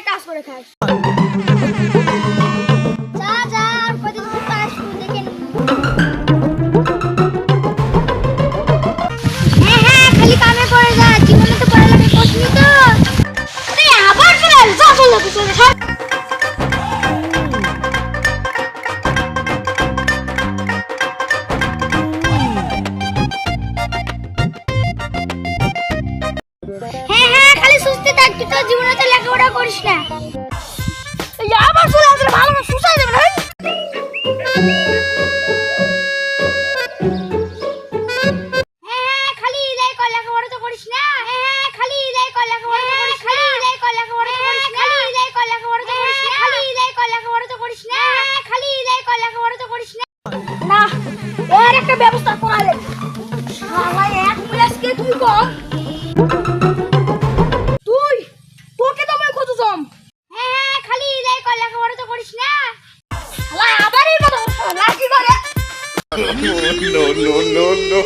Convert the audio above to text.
কাজ করে খাস। যা যা আর কদিন পর পাস দেখে নি। হ্যাঁ খালি কামে পড়ে যা, জীবনে তো পড়ালেখা করছিস তো। এই আবার চলে যা চলে চলে সব। হ্যাঁ খালি সুস্থ থাক, তুই তো জীবনে তো লেখাপড়া করিস না। এই আবার চলে আসলে ভালো না সুসাই যাবে না। হ্যাঁ খালি ইলাই কর, লেখাপড়া তো করিস না। হ্যাঁ খালি ইলাই কর, লেখাপড়া তো করিস। খালি ইলাই কর, লেখাপড়া তো করিস। খালি ইলাই কর, লেখাপড়া তো করিস না। খালি ইলাই কর, লেখাপড়া তো করিস না। খালি ইলাই কর, লেখাপড়া তো করিস না। না এর একটা ব্যবস্থা করা লাগবে। শালা এক মুলাসকে তুই কর। তুই তোকে তো আমি কত জম। হ্যাঁ খালি ইলাই কর, লেখাপড়া তো করিস না। শালা আবার এই কথা লাঠি করে। No, no, no, no.